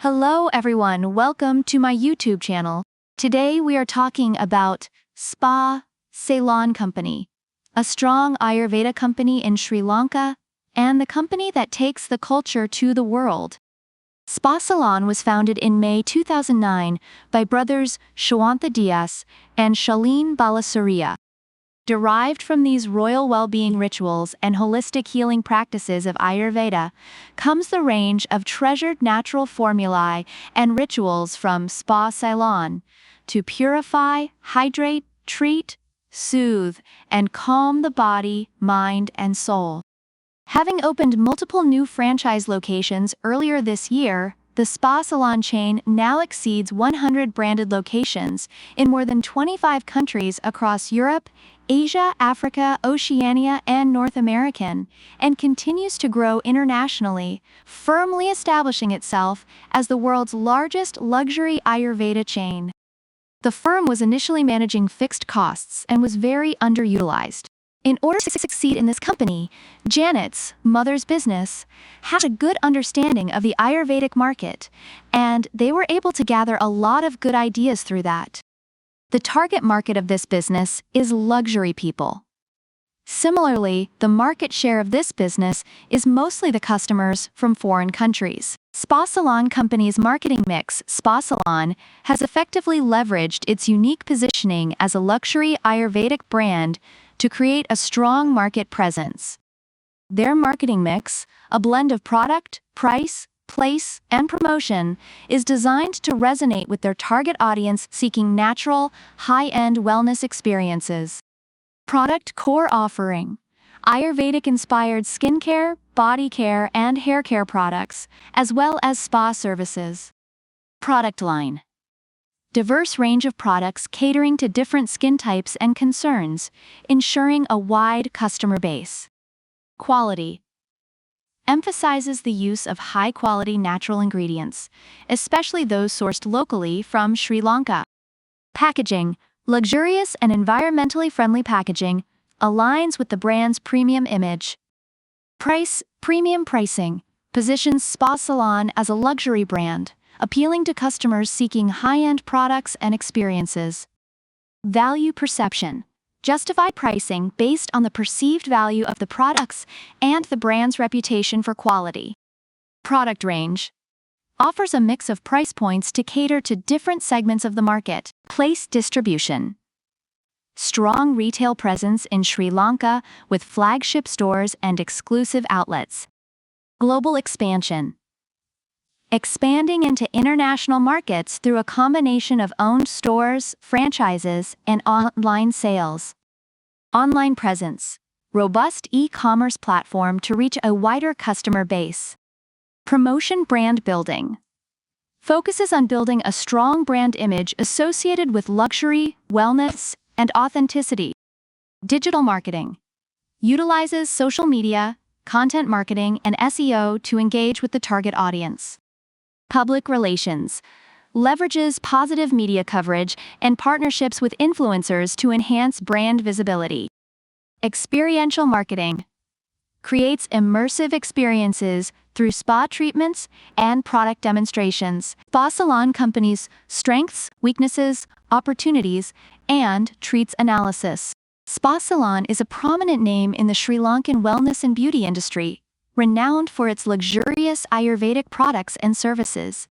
Hello everyone, welcome to my YouTube channel. Today we are talking about Spa Ceylon Company, a strong Ayurveda company in Sri Lanka, and the company that takes the culture to the world. Spa Ceylon was founded in May 2009 by brothers Shwantha Dias and Shaleen Balasuriya. Derived from these royal well-being rituals and holistic healing practices of Ayurveda comes the range of treasured natural formulae and rituals from Spa Ceylon to purify, hydrate, treat, soothe, and calm the body, mind, and soul. Having opened multiple new franchise locations earlier this year, the Spa Ceylon chain now exceeds 100 branded locations in more than 25 countries across Europe, Asia, Africa, Oceania, and North America, and continues to grow internationally, firmly establishing itself as the world's largest luxury Ayurveda chain. The firm was initially managing fixed costs and was very underutilized. In order to succeed in this company, Janet's mother's business had a good understanding of the Ayurvedic market, and they were able to gather a lot of good ideas through that. The target market of this business is luxury people. Similarly, the market share of this business is mostly the customers from foreign countries. Spa Ceylon Company's marketing mix, Spa Ceylon, has effectively leveraged its unique positioning as a luxury Ayurvedic brand to create a strong market presence. Their marketing mix, a blend of product, price, place, and promotion, is designed to resonate with their target audience seeking natural, high-end wellness experiences. Product core offering: Ayurvedic-inspired skincare, body care, and hair care products, as well as spa services. Product line: diverse range of products catering to different skin types and concerns, ensuring a wide customer base. Quality: emphasizes the use of high-quality natural ingredients, especially those sourced locally from Sri Lanka. Packaging: luxurious and environmentally friendly packaging, aligns with the brand's premium image. Price: premium pricing, positions Spa Ceylon as a luxury brand, appealing to customers seeking high-end products and experiences. Value perception: justified pricing based on the perceived value of the products and the brand's reputation for quality. Product range: offers a mix of price points to cater to different segments of the market. Place distribution: strong retail presence in Sri Lanka with flagship stores and exclusive outlets. Global expansion: expanding into international markets through a combination of owned stores, franchises, and online sales. Online presence: robust e-commerce platform to reach a wider customer base. Promotion: brand building: focuses on building a strong brand image associated with luxury, wellness, and authenticity. Digital marketing: utilizes social media, content marketing, and SEO to engage with the target audience. Public relations: leverages positive media coverage and partnerships with influencers to enhance brand visibility. Experiential marketing: creates immersive experiences through spa treatments and product demonstrations. Spa Ceylon Company's strengths, weaknesses, opportunities, and treats analysis. Spa Ceylon is a prominent name in the Sri Lankan wellness and beauty industry, renowned for its luxurious Ayurvedic products and services.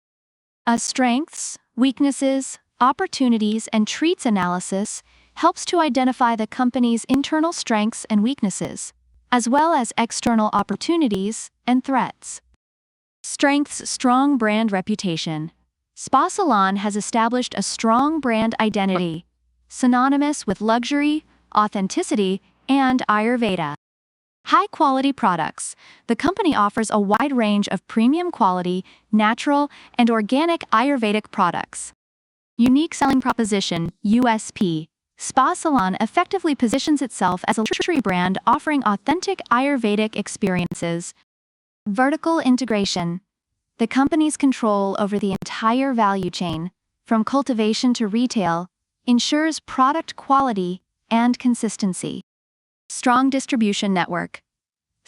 A strengths, weaknesses, opportunities, and treats analysis helps to identify the company's internal strengths and weaknesses, as well as external opportunities and threats. Strengths: strong brand reputation. Spa Ceylon has established a strong brand identity, synonymous with luxury, authenticity, and Ayurveda. High-quality products: the company offers a wide range of premium quality, natural, and organic Ayurvedic products. Unique selling proposition, USP: Spa Ceylon effectively positions itself as a luxury brand offering authentic Ayurvedic experiences. Vertical integration: the company's control over the entire value chain, from cultivation to retail, ensures product quality and consistency. Strong distribution network: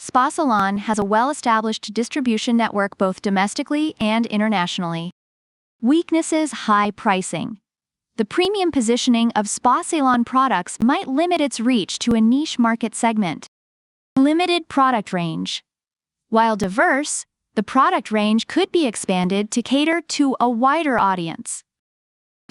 Spa Ceylon has a well-established distribution network both domestically and internationally. Weaknesses: high pricing. The premium positioning of Spa Ceylon products might limit its reach to a niche market segment. Limited product range. While diverse, the product range could be expanded to cater to a wider audience.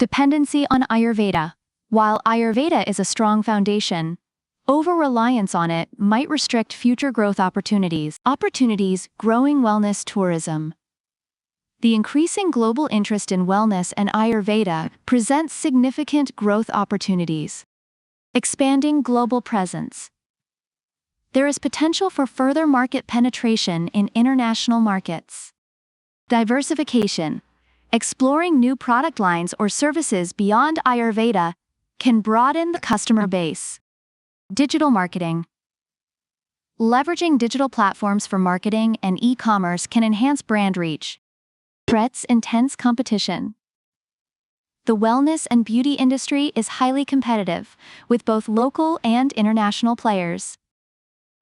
Dependency on Ayurveda. While Ayurveda is a strong foundation, over-reliance on it might restrict future growth opportunities. Growing wellness tourism. The increasing global interest in wellness and Ayurveda presents significant growth opportunities. Expanding global presence. There is potential for further market penetration in international markets. Diversification. Exploring new product lines or services beyond Ayurveda can broaden the customer base. Digital marketing. Leveraging digital platforms for marketing and e-commerce can enhance brand reach. Threats: intense competition. The wellness and beauty industry is highly competitive, with both local and international players.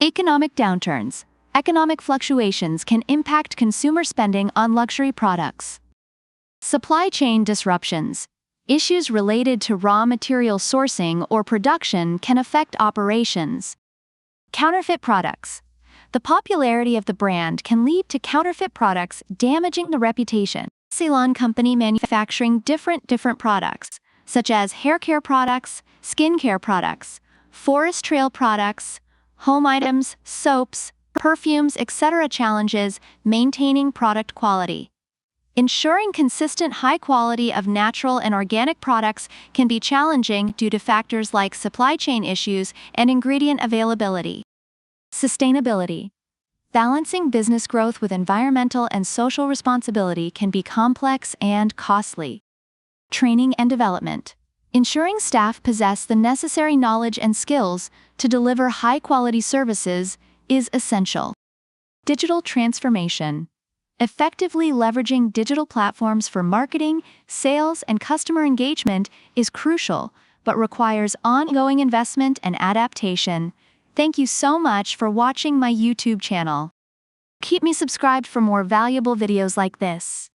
Economic downturns. Economic fluctuations can impact consumer spending on luxury products. Supply chain disruptions. Issues related to raw material sourcing or production can affect operations. Counterfeit products. The popularity of the brand can lead to counterfeit products damaging the reputation. Ceylon Company manufacturing different products, such as hair care products, skincare products, forest trail products, home items, soaps, perfumes, etc. Challenges: maintaining product quality. Ensuring consistent high quality of natural and organic products can be challenging due to factors like supply chain issues and ingredient availability. Sustainability. Balancing business growth with environmental and social responsibility can be complex and costly. Training and development. Ensuring staff possess the necessary knowledge and skills to deliver high-quality services is essential. Digital transformation. Effectively leveraging digital platforms for marketing, sales, and customer engagement is crucial, but requires ongoing investment and adaptation. Thank you so much for watching my YouTube channel. Keep me subscribed for more valuable videos like this.